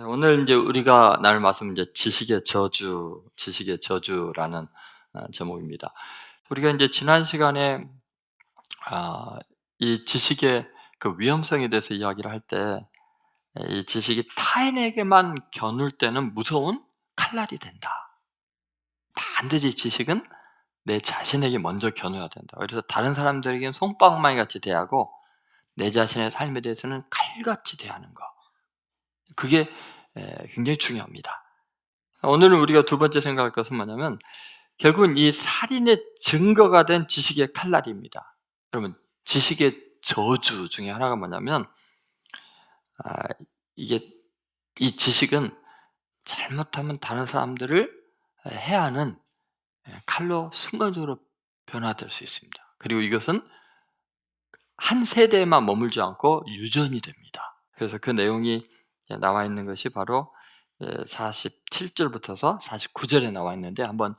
오늘 이제 우리가 나눌 말씀은 이제 지식의 저주라는 제목입니다. 우리가 이제 지난 시간에 이 지식의 그 위험성에 대해서 이야기를 할 때, 이 지식이 타인에게만 겨눌 때는 무서운 칼날이 된다. 반드시 지식은 내 자신에게 먼저 겨누어야 된다. 그래서 다른 사람들에게는 솜방망이 같이 대하고 내 자신의 삶에 대해서는 칼같이 대하는 거. 그게 굉장히 중요합니다. 오늘은 우리가 두 번째 생각할 것은 뭐냐면, 결국은 이 살인의 증거가 된 지식의 칼날입니다. 여러분, 지식의 저주 중에 하나가 뭐냐면, 아, 이게 이 지식은 잘못하면 다른 사람들을 해하는 칼로 순간적으로 변화될 수 있습니다. 그리고 이것은 한 세대에만 머물지 않고 유전이 됩니다. 그래서 그 내용이 나와 있는 것이 바로 47절부터서 49절에 나와 있는데, 한번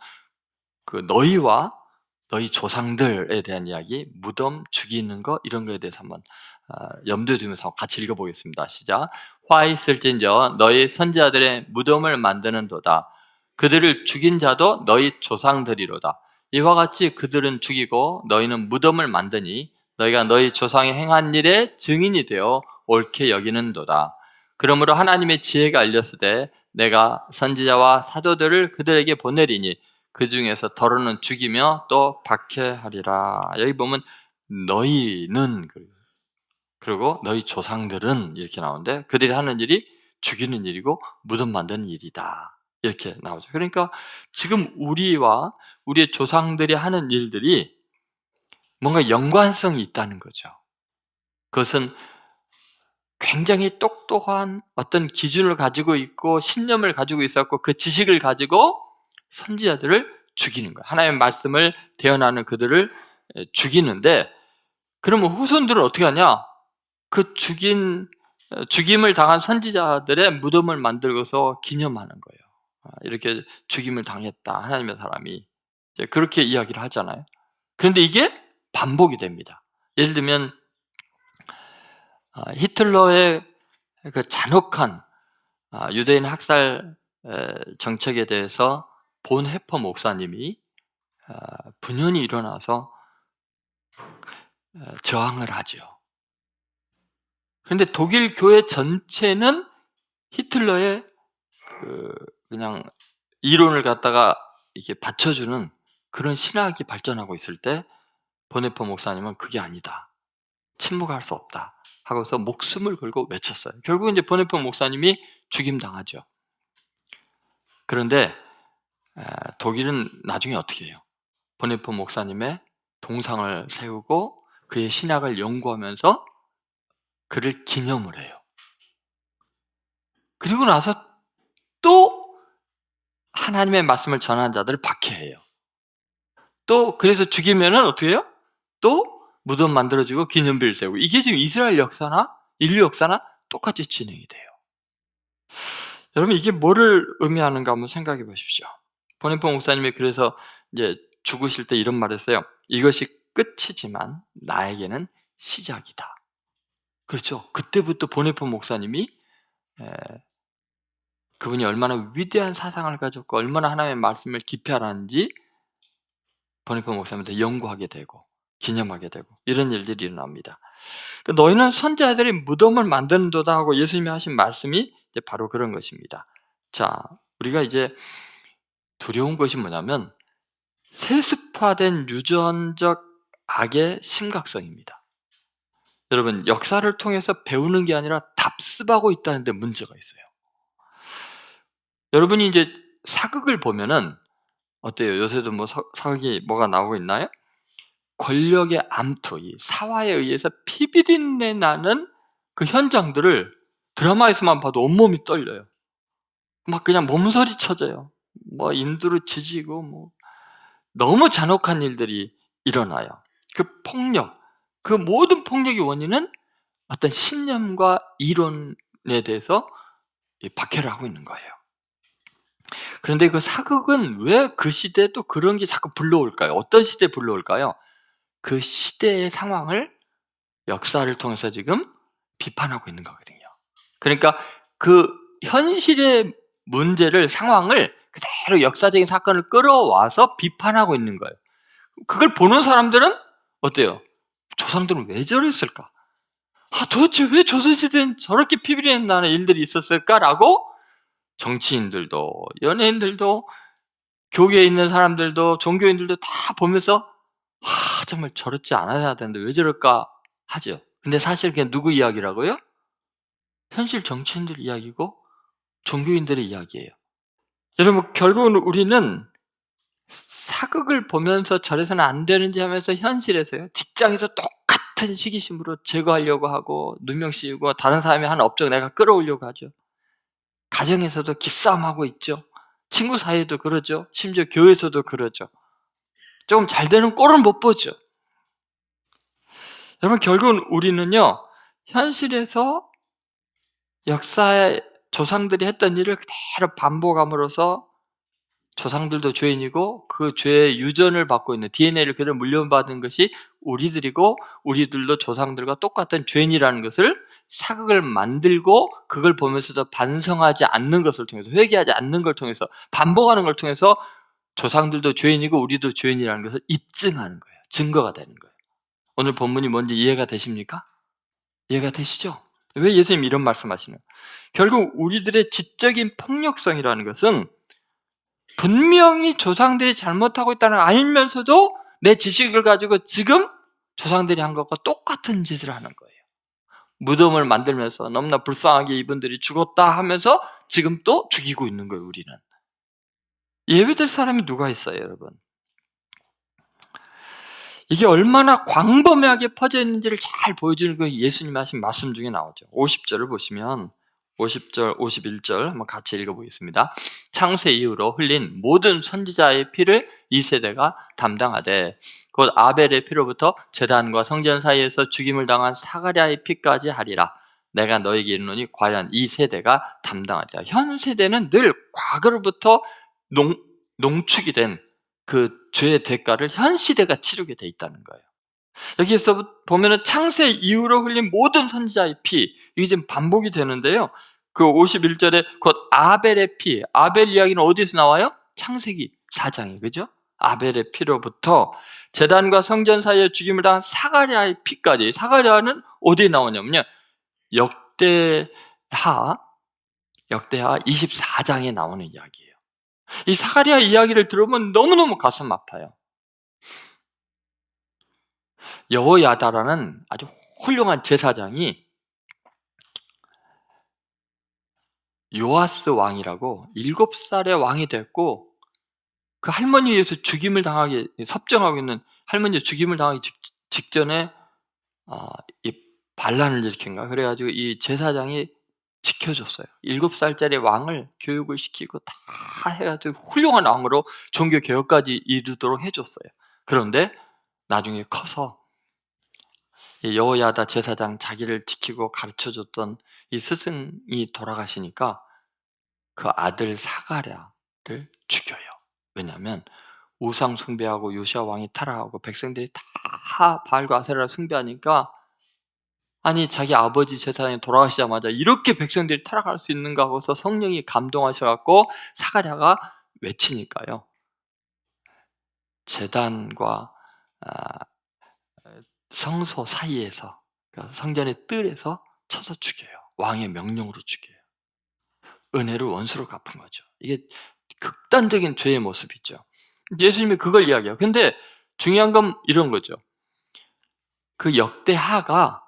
그 너희와 너희 조상들에 대한 이야기, 무덤 죽이는 거, 이런 거에 대해서 한번 염두에 두면서 같이 읽어보겠습니다. 시작. 화 있을진저 너희 선지자들의 무덤을 만드는도다. 그들을 죽인 자도 너희 조상들이로다. 이와 같이 그들은 죽이고 너희는 무덤을 만드니 너희가 너희 조상이 행한 일의 증인이 되어 옳게 여기는도다. 그러므로 하나님의 지혜가 알렸으되 내가 선지자와 사도들을 그들에게 보내리니 그 중에서 더러는 죽이며 또 박해하리라. 여기 보면 너희는, 그리고 너희 조상들은 이렇게 나오는데, 그들이 하는 일이 죽이는 일이고 무덤 만드는 일이다, 이렇게 나오죠. 그러니까 지금 우리와 우리의 조상들이 하는 일들이 뭔가 연관성이 있다는 거죠. 그것은 굉장히 똑똑한 어떤 기준을 가지고 있고 신념을 가지고 있었고 그 지식을 가지고 선지자들을 죽이는 거예요. 하나님의 말씀을 대언하는 그들을 죽이는데, 그러면 후손들은 어떻게 하냐? 그 죽임을 당한 선지자들의 무덤을 만들고서 기념하는 거예요. 이렇게 죽임을 당했다, 하나님의 사람이. 그렇게 이야기를 하잖아요. 그런데 이게 반복이 됩니다. 예를 들면 히틀러의 그 잔혹한 유대인 학살 정책에 대해서 본 해퍼 목사님이 분연히 일어나서 저항을 하죠. 그런데 독일 교회 전체는 히틀러의 그냥 이론을 갖다가 이렇게 받쳐주는 그런 신학이 발전하고 있을 때, 보네퍼 목사님은 그게 아니다, 침묵할 수 없다 하고서 목숨을 걸고 외쳤어요. 결국 이제 보네퍼 목사님이 죽임당하죠. 그런데 독일은 나중에 어떻게 해요? 보네퍼 목사님의 동상을 세우고 그의 신학을 연구하면서 그를 기념을 해요. 그리고 나서 또 하나님의 말씀을 전하는 자들을 박해해요. 또 그래서 죽이면은 어떻게 해요? 또 무덤 만들어주고 기념비를 세우고. 이게 지금 이스라엘 역사나 인류 역사나 똑같이 진행이 돼요. 여러분, 이게 뭐를 의미하는가 한번 생각해 보십시오. 보네포 목사님이 그래서 이제 죽으실 때 이런 말을 했어요. 이것이 끝이지만 나에게는 시작이다. 그렇죠. 그때부터 보네포 목사님이 그분이 얼마나 위대한 사상을 가졌고 얼마나 하나님의 말씀을 깊이 알았는지 보네포 목사님한테 연구하게 되고 기념하게 되고 이런 일들이 일어납니다. 너희는 선지자들이 무덤을 만드는도다 하고 예수님이 하신 말씀이 이제 바로 그런 것입니다. 자, 우리가 이제 두려운 것이 뭐냐면 세습화된 유전적 악의 심각성입니다. 여러분, 역사를 통해서 배우는 게 아니라 답습하고 있다는 데 문제가 있어요. 여러분이 이제 사극을 보면은 어때요? 요새도 뭐 사극이 뭐가 나오고 있나요? 권력의 암투, 이 사화에 의해서 피비린내 나는 그 현장들을 드라마에서만 봐도 온몸이 떨려요. 막 그냥 몸서리 쳐져요. 뭐 인두로 지지고 뭐 너무 잔혹한 일들이 일어나요. 그 폭력, 그 모든 폭력의 원인은 어떤 신념과 이론에 대해서 박해를 하고 있는 거예요. 그런데 그 사극은 왜 그 시대에 또 그런 게 자꾸 불러올까요? 어떤 시대에 불러올까요? 그 시대의 상황을 역사를 통해서 지금 비판하고 있는 거거든요. 그러니까 그 현실의 문제를, 상황을 그대로 역사적인 사건을 끌어와서 비판하고 있는 거예요. 그걸 보는 사람들은 어때요? 조상들은 왜 저랬을까? 도대체 왜 조선시대는 저렇게 피비린내 나는 일들이 있었을까라고 정치인들도, 연예인들도, 교계에 있는 사람들도, 종교인들도 다 보면서 정말 저렇지 않아야 되는데 왜 저럴까 하죠. 근데 사실 그게 누구 이야기라고요? 현실 정치인들 이야기고 종교인들의 이야기예요. 여러분, 결국은 우리는 사극을 보면서 저래서는 안 되는지 하면서 현실에서요, 직장에서 똑같은 시기심으로 제거하려고 하고 누명 씌우고 다른 사람이 하는 업적 내가 끌어오려고 하죠. 가정에서도 기싸움하고 있죠. 친구 사이에도 그러죠. 심지어 교회에서도 그러죠. 조금 잘 되는 꼴은 못 보죠. 여러분, 결국은 우리는요, 현실에서 역사의 조상들이 했던 일을 그대로 반복함으로써 조상들도 죄인이고 그 죄의 유전을 받고 있는 DNA를 그대로 물려받은 것이 우리들이고 우리들도 조상들과 똑같은 죄인이라는 것을 사극을 만들고 그걸 보면서도 반성하지 않는 것을 통해서, 회개하지 않는 걸 통해서, 반복하는 걸 통해서 조상들도 죄인이고 우리도 죄인이라는 것을 입증하는 거예요. 증거가 되는 거예요. 오늘 본문이 뭔지 이해가 되십니까? 이해가 되시죠? 왜 예수님 이런 말씀하시나요? 결국 우리들의 지적인 폭력성이라는 것은 분명히 조상들이 잘못하고 있다는 걸 알면서도 내 지식을 가지고 지금 조상들이 한 것과 똑같은 짓을 하는 거예요. 무덤을 만들면서 너무나 불쌍하게 이분들이 죽었다 하면서 지금 또 죽이고 있는 거예요, 우리는. 예외될 사람이 누가 있어요, 여러분? 이게 얼마나 광범위하게 퍼져 있는지를 잘 보여주는 거 예수님이 하신 말씀 중에 나오죠. 50절을 보시면 50절, 51절 한번 같이 읽어보겠습니다. 창세 이후로 흘린 모든 선지자의 피를 이 세대가 담당하되 곧 아벨의 피로부터 제단과 성전 사이에서 죽임을 당한 사가랴의 피까지 하리라. 내가 너에게 이르노니 과연 이 세대가 담당하리라. 현 세대는 늘 과거로부터 농축이 된 그 죄의 대가를 현 시대가 치르게 돼 있다는 거예요. 여기에서 보면은 창세 이후로 흘린 모든 선지자의 피, 이게 지금 반복이 되는데요. 그 51절에 곧 아벨의 피, 아벨 이야기는 어디서 나와요? 창세기 4장에, 그죠? 아벨의 피로부터 제단과 성전 사이에 죽임을 당한 사가랴의 피까지. 사가랴는 어디에 나오냐면요, 역대하 24장에 나오는 이야기예요. 이 사가랴 이야기를 들으면 너무너무 가슴 아파요. 여호야다라는 아주 훌륭한 제사장이 요아스 왕이라고 7살의 왕이 됐고 그 할머니에 의해서 죽임을 당하게 섭정하고 있는 할머니가 죽임을 당하기 직전에 이 반란을 일으킨가 그래가지고 이 제사장이 지켜줬어요. 7살짜리 왕을 교육을 시키고 다 해가지고 훌륭한 왕으로 종교 개혁까지 이루도록 해줬어요. 그런데 나중에 커서 여호야다 제사장 자기를 지키고 가르쳐줬던 이 스승이 돌아가시니까 그 아들 사가랴를 죽여요. 왜냐하면 우상 숭배하고 요시아 왕이 타락하고 백성들이 다 바알과 아세라를 숭배하니까 아니 자기 아버지 제사장이 돌아가시자마자 이렇게 백성들이 타락할 수 있는가 하고서 성령이 감동하셔갖고 사가랴가 외치니까요. 제단과 성소 사이에서 그러니까 성전의 뜰에서 쳐서 죽여요. 왕의 명령으로 죽여요. 은혜를 원수로 갚은 거죠. 이게 극단적인 죄의 모습이죠. 예수님이 그걸 이야기해요. 근데 중요한 건 이런 거죠. 그 역대하가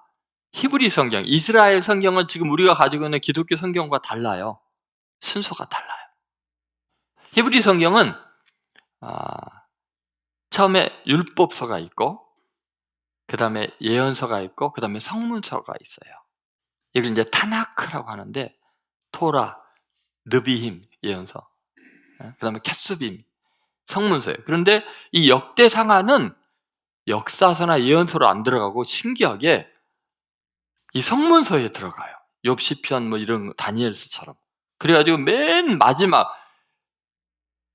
히브리 성경, 이스라엘 성경은 지금 우리가 가지고 있는 기독교 성경과 달라요. 순서가 달라요. 히브리 성경은 처음에 율법서가 있고 그 다음에 예언서가 있고 그 다음에 성문서가 있어요. 이걸 이제 타나크라고 하는데 토라, 느비힘 예언서, 그 다음에 캇수빔 성문서예요. 그런데 이 역대상하는 역사서나 예언서로 안 들어가고 신기하게 이 성문서에 들어가요. 욥시편 뭐 이런 다니엘서처럼. 그래가지고 맨 마지막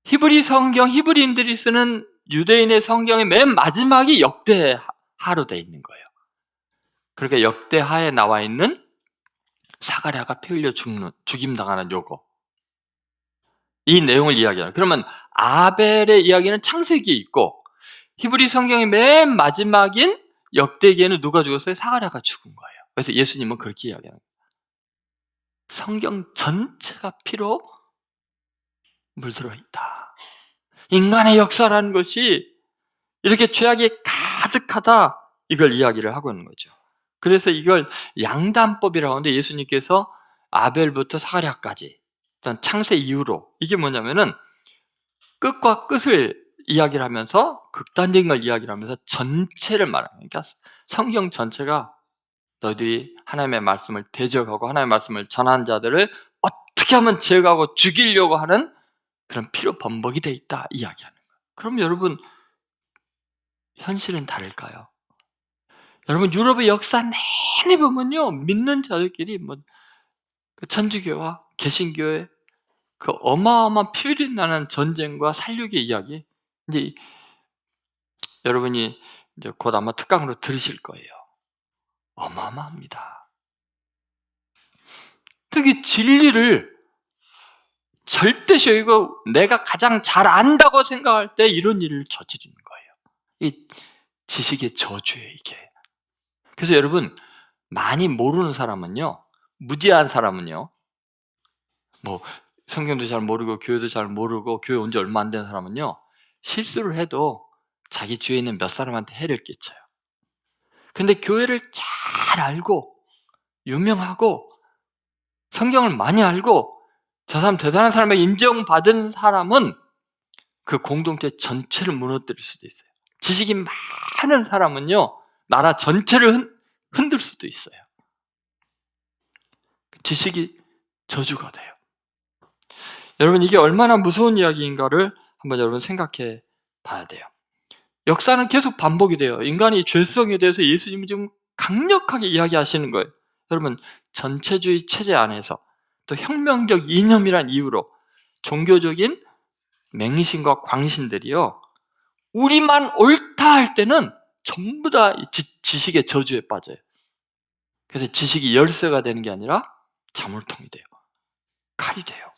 히브리 성경, 히브리인들이 쓰는 유대인의 성경의 맨 마지막이 역대하로 돼 있는 거예요. 그러니까 역대하에 나와 있는 사가랴가 피 흘려 죽임당하는 요거, 이 내용을 이야기하는. 그러면 아벨의 이야기는 창세기에 있고 히브리 성경의 맨 마지막인 역대기에는 누가 죽었어요? 사가랴가 죽은 거예요. 그래서 예수님은 그렇게 이야기하는 거예요. 성경 전체가 피로 물들어 있다. 인간의 역사라는 것이 이렇게 죄악이 가득하다, 이걸 이야기를 하고 있는 거죠. 그래서 이걸 양단법이라고 하는데, 예수님께서 아벨부터 사가랴까지, 일단 창세 이후로, 이게 뭐냐면은 끝과 끝을 이야기를 하면서, 극단적인 걸 이야기를 하면서 전체를 말하는 거예요. 그러니까 성경 전체가 너희들이 하나님의 말씀을 대적하고 하나님의 말씀을 전한 자들을 어떻게 하면 제거하고 죽이려고 하는 그런 피로 범벅이 돼 있다, 이야기하는 거예요. 그럼 여러분, 현실은 다를까요? 여러분, 유럽의 역사 내내 보면요, 믿는 자들끼리 그 천주교와 개신교의 그 어마어마한 피흘이 나는 전쟁과 살육의 이야기, 이제 여러분이 이제 곧 아마 특강으로 들으실 거예요. 어마어마합니다. 특히 진리를 절대시 이거 내가 가장 잘 안다고 생각할 때 이런 일을 저지르는 거예요. 이 지식의 저주예요, 이게. 그래서 여러분, 많이 모르는 사람은요, 무지한 사람은요, 뭐 성경도 잘 모르고 교회도 잘 모르고 교회 온 지 얼마 안 된 사람은요, 실수를 해도 자기 주위에 있는 몇 사람한테 해를 끼쳐요. 근데 교회를 잘 알고 유명하고 성경을 많이 알고 저 사람 대단한 사람에 인정받은 사람은 그 공동체 전체를 무너뜨릴 수도 있어요. 지식이 많은 사람은요, 나라 전체를 흔들 수도 있어요. 지식이 저주가 돼요. 여러분, 이게 얼마나 무서운 이야기인가를 한번 여러분 생각해 봐야 돼요. 역사는 계속 반복이 돼요. 인간이 죄성에 대해서 예수님이 좀 강력하게 이야기하시는 거예요. 여러분, 전체주의 체제 안에서 또 혁명적 이념이란 이유로 종교적인 맹신과 광신들이요, 우리만 옳다 할 때는 전부 다 지식의 저주에 빠져요. 그래서 지식이 열쇠가 되는 게 아니라 자물통이 돼요. 칼이 돼요.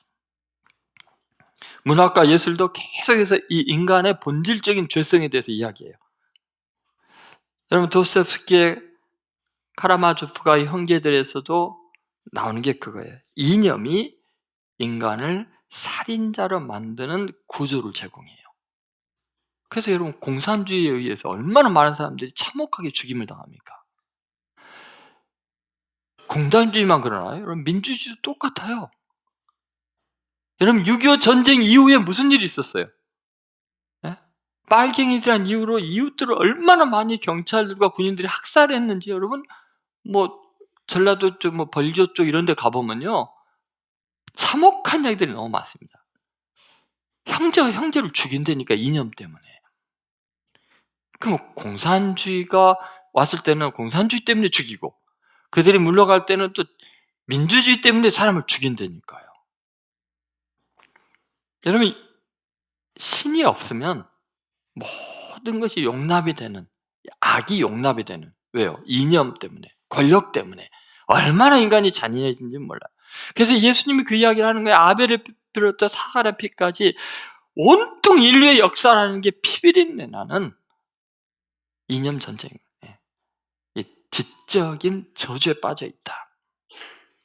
문학과 예술도 계속해서 이 인간의 본질적인 죄성에 대해서 이야기해요. 여러분, 도스토옙스키의 카라마조프가의 형제들에서도 나오는 게 그거예요. 이념이 인간을 살인자로 만드는 구조를 제공해요. 그래서 여러분, 공산주의에 의해서 얼마나 많은 사람들이 참혹하게 죽임을 당합니까? 공산주의만 그러나요? 여러분, 민주주의도 똑같아요. 여러분, 6.25 전쟁 이후에 무슨 일이 있었어요? 네? 빨갱이들한 이유로 이웃들을 얼마나 많이 경찰들과 군인들이 학살했는지, 여러분, 전라도 쪽, 벌교 쪽 이런 데 가보면요, 참혹한 이야기들이 너무 많습니다. 형제가 형제를 죽인다니까, 이념 때문에. 그럼 공산주의가 왔을 때는 공산주의 때문에 죽이고, 그들이 물러갈 때는 또 민주주의 때문에 사람을 죽인다니까요. 여러분, 신이 없으면 모든 것이 용납이 되는, 악이 용납이 되는, 왜요? 이념 때문에, 권력 때문에 얼마나 인간이 잔인해진지 몰라요. 그래서 예수님이 그 이야기를 하는 거예요. 아벨을 비롯해 사가랴 피까지 온통 인류의 역사라는 게 피비린내 나는 이념 전쟁이에요. 이 지적인 저주에 빠져 있다.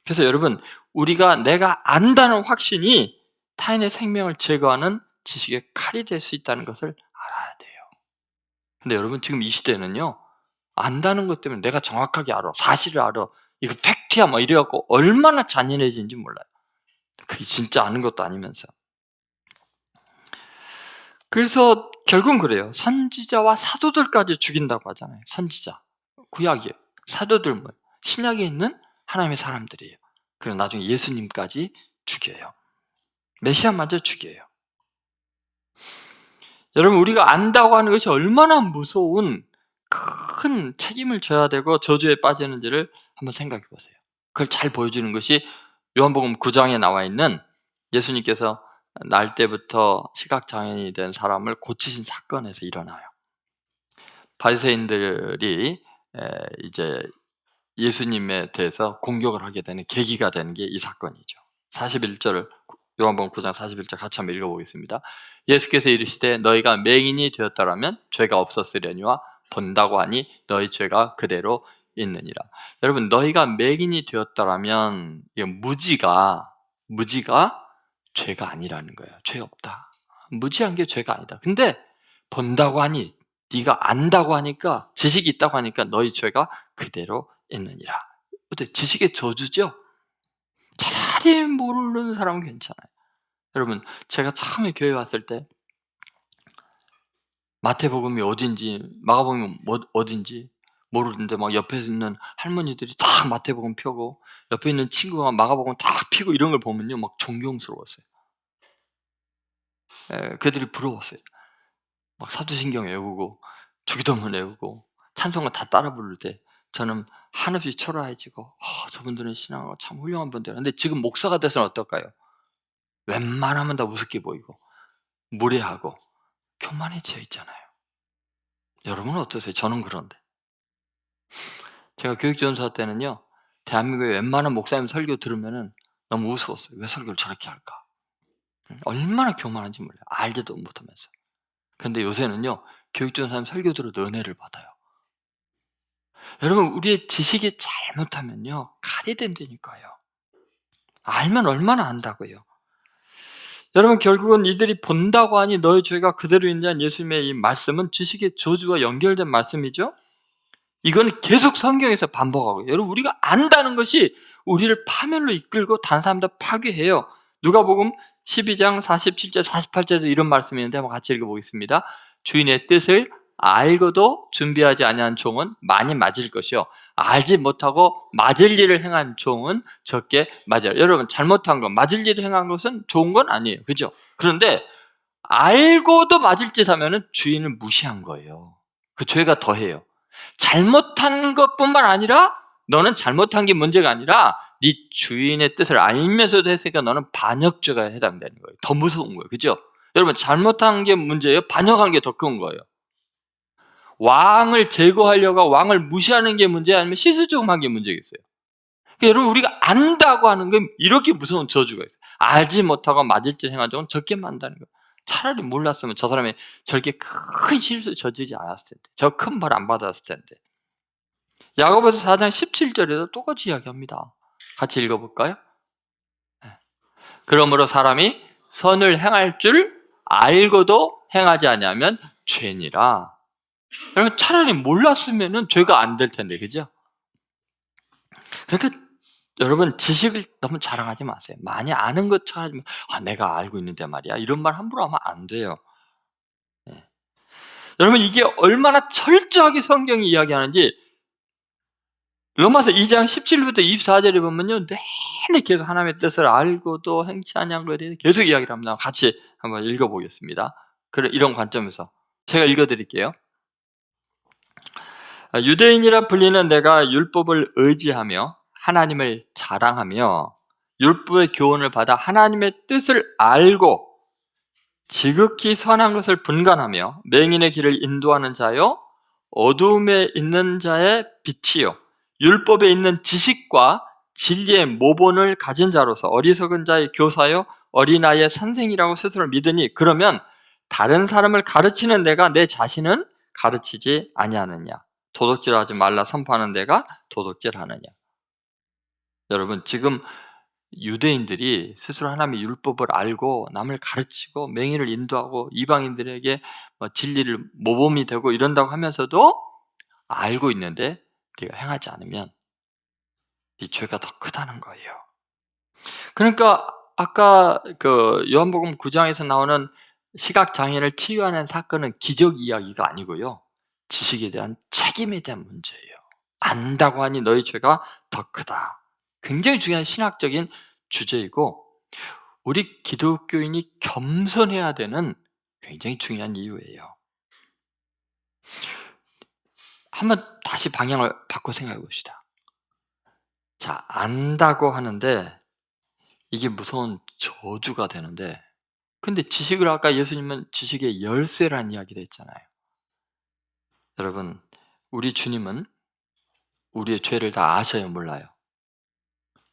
그래서 여러분, 우리가 내가 안다는 확신이 타인의 생명을 제거하는 지식의 칼이 될 수 있다는 것을 알아야 돼요. 근데 여러분, 지금 이 시대는요, 안다는 것 때문에 내가 정확하게 알아, 사실을 알아, 이거 팩트야 이래갖고 얼마나 잔인해진지 몰라요. 그게 진짜 아는 것도 아니면서. 그래서 결국은 그래요. 선지자와 사도들까지 죽인다고 하잖아요. 선지자, 구약이에요. 사도들, 신약에 있는 하나님의 사람들이에요. 그리고 나중에 예수님까지 죽여요. 메시아마저 죽여요. 여러분, 우리가 안다고 하는 것이 얼마나 무서운 큰 책임을 져야 되고 저주에 빠지는지를 한번 생각해 보세요. 그걸 잘 보여주는 것이 요한복음 9장에 나와 있는 예수님께서 날 때부터 시각장애인이 된 사람을 고치신 사건에서 일어나요. 바리새인들이 이제 예수님에 대해서 공격을 하게 되는 계기가 되는 게 이 사건이죠. 41절, 요한복음 9장 41절 같이 한번 읽어보겠습니다. 예수께서 이르시되 너희가 맹인이 되었더라면 죄가 없었으려니와 본다고 하니 너희 죄가 그대로 있느니라. 여러분, 너희가 맹인이 되었더라면 이게 무지가 죄가 아니라는 거예요. 죄 없다. 무지한 게 죄가 아니다. 근데 본다고 하니, 네가 안다고 하니까, 지식이 있다고 하니까 너희 죄가 그대로 있느니라. 어때? 지식의 저주죠? 차라리 모르는 사람은 괜찮아요. 여러분, 제가 처음에 교회 왔을 때 마태복음이 어딘지, 마가복음이 어딘지 모르는데 막 옆에 있는 할머니들이 다 마태복음 펴고 옆에 있는 친구가 마가복음 다 피고 이런 걸 보면요, 막 존경스러웠어요. 그들이 부러웠어요. 막 사도신경 외우고 주기도문 외우고 찬송가 다 따라 부를 때 저는 한없이 초라해지고, 저분들은 신앙으로 참 훌륭한 분들. 근데 지금 목사가 돼서는 어떨까요? 웬만하면 다 우습게 보이고 무례하고 교만해져 있잖아요. 여러분은 어떠세요? 저는 그런데. 제가 교육전사 때는요, 대한민국의 웬만한 목사님 설교 들으면은 너무 우스웠어요. 왜 설교를 저렇게 할까? 얼마나 교만한지 몰라요. 알지도 못하면서. 근데 요새는요, 교육전사님 설교 들어도 은혜를 받아요. 여러분, 우리의 지식이 잘못하면요, 칼이 된다니까요. 알면 얼마나 안다고요. 여러분, 결국은 이들이 본다고 하니 너의 죄가 그대로 있냐는 예수님의 이 말씀은 지식의 저주와 연결된 말씀이죠. 이건 계속 성경에서 반복하고, 여러분, 우리가 안다는 것이 우리를 파멸로 이끌고 다른 사람들 파괴해요. 누가복음 12장 47절 48절에도 이런 말씀이 있는데 한번 같이 읽어보겠습니다. 주인의 뜻을 알고도 준비하지 아니한 종은 많이 맞을 것이요, 알지 못하고 맞을 일을 행한 종은 적게 맞아요. 여러분, 잘못한 것, 맞을 일을 행한 것은 좋은 건 아니에요, 그죠? 그런데 알고도 맞을 짓 하면은 주인을 무시한 거예요. 그 죄가 더해요. 잘못한 것뿐만 아니라, 너는 잘못한 게 문제가 아니라 네 주인의 뜻을 알면서도 했으니까 너는 반역죄가 해당되는 거예요. 더 무서운 거예요, 그죠? 여러분, 잘못한 게 문제예요? 반역한 게 더 큰 거예요? 왕을 제거하려고 왕을 무시하는 게 문제, 아니면 실수조금한 게 문제겠어요? 그러니까 여러분, 우리가 안다고 하는 건 이렇게 무서운 저주가 있어요. 알지 못하고 맞을 짓 행한 적은 적게 만다는 거예요. 차라리 몰랐으면 저 사람이 저렇게 큰 실수 저지르지 않았을 텐데, 저 큰 벌 안 받았을 텐데. 야고보서 4장 17절에도 똑같이 이야기합니다. 같이 읽어볼까요? 그러므로 사람이 선을 행할 줄 알고도 행하지 아니하면 죄니라. 여러분, 차라리 몰랐으면 죄가 안 될 텐데, 그죠? 그러니까 여러분, 지식을 너무 자랑하지 마세요. 많이 아는 것 찾으면, 내가 알고 있는데 말이야, 이런 말 함부로 하면 안 돼요. 네. 여러분, 이게 얼마나 철저하게 성경이 이야기하는지 로마서 2장 17절부터 24절에 보면요, 내내 계속 하나님의 뜻을 알고도 행치 아니한 것에 대해서 계속 이야기를 합니다. 같이 한번 읽어보겠습니다. 이런 관점에서 제가 읽어드릴게요. 유대인이라 불리는 내가 율법을 의지하며 하나님을 자랑하며 율법의 교훈을 받아 하나님의 뜻을 알고 지극히 선한 것을 분간하며 맹인의 길을 인도하는 자요, 어두움에 있는 자의 빛이요, 율법에 있는 지식과 진리의 모본을 가진 자로서 어리석은 자의 교사요 어린아이의 선생이라고 스스로 믿으니, 그러면 다른 사람을 가르치는 내가 내 자신은 가르치지 아니하느냐? 도둑질하지 말라 선포하는 내가 도둑질하느냐? 여러분, 지금 유대인들이 스스로 하나님의 율법을 알고 남을 가르치고 맹인을 인도하고 이방인들에게 진리를 모범이 되고 이런다고 하면서도 알고 있는데 네가 행하지 않으면 이 죄가 더 크다는 거예요. 그러니까 아까 그 요한복음 9장에서 나오는 시각장애인을 치유하는 사건은 기적 이야기가 아니고요, 지식에 대한 책임에 대한 문제예요. 안다고 하니 너희 죄가 더 크다. 굉장히 중요한 신학적인 주제이고, 우리 기독교인이 겸손해야 되는 굉장히 중요한 이유예요. 한번 다시 방향을 바꿔 생각해 봅시다. 자, 안다고 하는데 이게 무서운 저주가 되는데, 근데 지식을 아까 예수님은 지식의 열쇠라는 이야기를 했잖아요. 여러분, 우리 주님은 우리의 죄를 다 아셔요, 몰라요?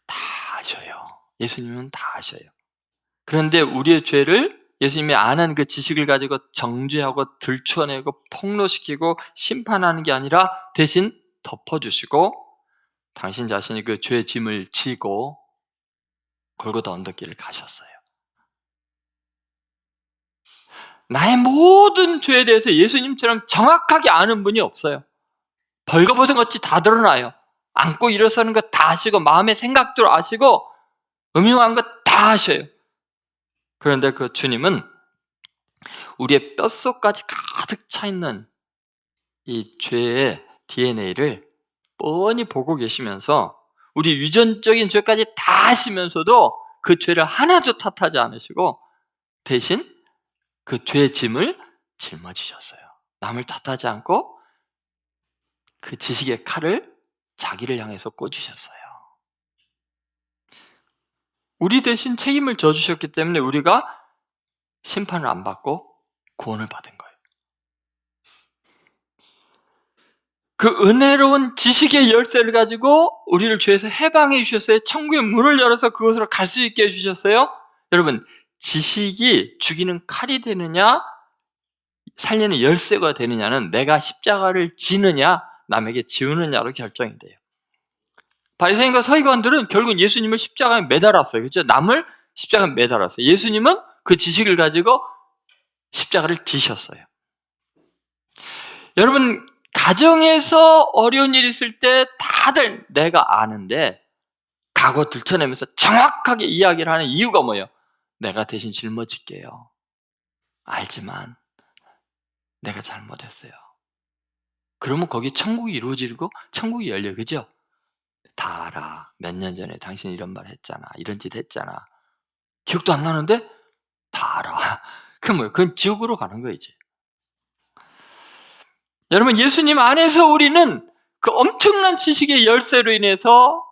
다 아셔요. 예수님은 다 아셔요. 그런데 우리의 죄를 예수님이 아는 그 지식을 가지고 정죄하고 들추어내고 폭로시키고 심판하는 게 아니라 대신 덮어주시고 당신 자신이 그 죄의 짐을 지고 골고다 언덕길을 가셨어요. 나의 모든 죄에 대해서 예수님처럼 정확하게 아는 분이 없어요. 벌거벗은 것이 다 드러나요. 앉고 일어서는 것 다 아시고 마음의 생각도 아시고 음흉한 것 다 아셔요. 그런데 그 주님은 우리의 뼛속까지 가득 차 있는 이 죄의 DNA를 뻔히 보고 계시면서 우리 유전적인 죄까지 다 아시면서도 그 죄를 하나도 탓하지 않으시고 대신 그 죄의 짐을 짊어지셨어요. 남을 탓하지 않고 그 지식의 칼을 자기를 향해서 꽂으셨어요. 우리 대신 책임을 져주셨기 때문에 우리가 심판을 안 받고 구원을 받은 거예요. 그 은혜로운 지식의 열쇠를 가지고 우리를 죄에서 해방해 주셨어요. 천국의 문을 열어서 그곳으로 갈 수 있게 해주셨어요. 여러분, 지식이 죽이는 칼이 되느냐 살리는 열쇠가 되느냐는 내가 십자가를 지느냐 남에게 지우느냐로 결정이 돼요. 바리새인과 서기관들은 결국 예수님을 십자가에 매달았어요. 그렇죠? 남을 십자가에 매달았어요. 예수님은 그 지식을 가지고 십자가를 지셨어요. 여러분, 가정에서 어려운 일이 있을 때 다들 내가 아는데 각오 들춰내면서 정확하게 이야기를 하는 이유가 뭐예요? 내가 대신 짊어질게요. 알지만 내가 잘못했어요. 그러면 거기 천국이 이루어지고 천국이 열려요. 그죠? 다 알아. 몇 년 전에 당신 이런 말 했잖아. 이런 짓 했잖아. 기억도 안 나는데 다 알아. 그럼 뭐예요? 그건 지옥으로 가는 거예요, 이제. 여러분, 예수님 안에서 우리는 그 엄청난 지식의 열쇠로 인해서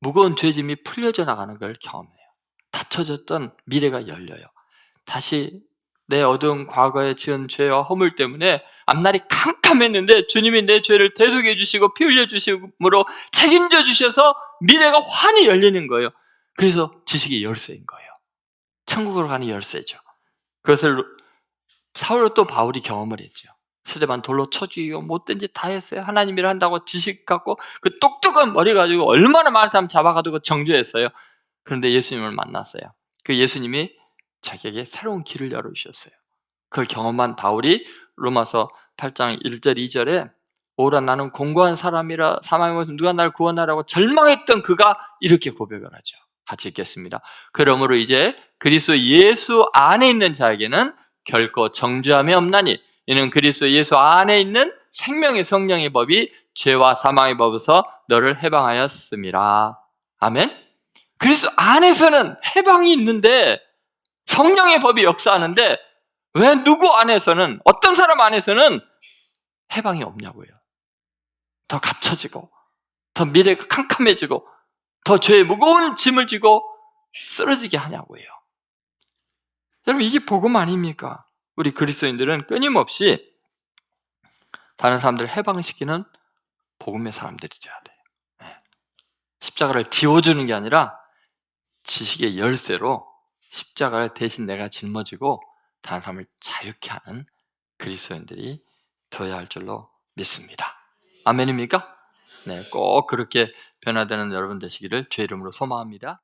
무거운 죄짐이 풀려져 나가는 걸 경험해요. 닫혀졌던 미래가 열려요. 다시 내 어두운 과거에 지은 죄와 허물 때문에 앞날이 캄캄했는데 주님이 내 죄를 대속해 주시고 피 흘려 주심으로 책임져 주셔서 미래가 환히 열리는 거예요. 그래서 지식의 열쇠인 거예요. 천국으로 가는 열쇠죠. 그것을 사울로 또 바울이 경험을 했죠. 스데반 돌로 쳐 죽이고 못된 짓 다 했어요. 하나님 일을 한다고 지식 갖고 그 똑똑한 머리 가지고 얼마나 많은 사람 잡아가지고 정죄했어요. 그런데 예수님을 만났어요. 그 예수님이 자기에게 새로운 길을 열어주셨어요. 그걸 경험한 바울이 로마서 8장 1절 2절에 오라 나는 공고한 사람이라 사망의 모습 누가 나를 구원하라고 절망했던 그가 이렇게 고백을 하죠. 같이 읽겠습니다. 그러므로 이제 그리스도 예수 안에 있는 자에게는 결코 정죄함이 없나니 이는 그리스도 예수 안에 있는 생명의 성령의 법이 죄와 사망의 법에서 너를 해방하였음이라. 아멘. 그리스도 안에서는 해방이 있는데 성령의 법이 역사하는데 왜 누구 안에서는 어떤 사람 안에서는 해방이 없냐고요. 더 갇혀지고 더 미래가 캄캄해지고 더 죄의 무거운 짐을 지고 쓰러지게 하냐고요. 여러분, 이게 복음 아닙니까? 우리 그리스도인들은 끊임없이 다른 사람들을 해방시키는 복음의 사람들이 되어야 돼요. 십자가를 지워주는 게 아니라 지식의 열쇠로 십자가를 대신 내가 짊어지고 다른 사람을 자유케 하는 그리스도인들이 되어야 할 줄로 믿습니다. 아멘입니까? 네, 꼭 그렇게 변화되는 여러분 되시기를 주의 이름으로 소망합니다.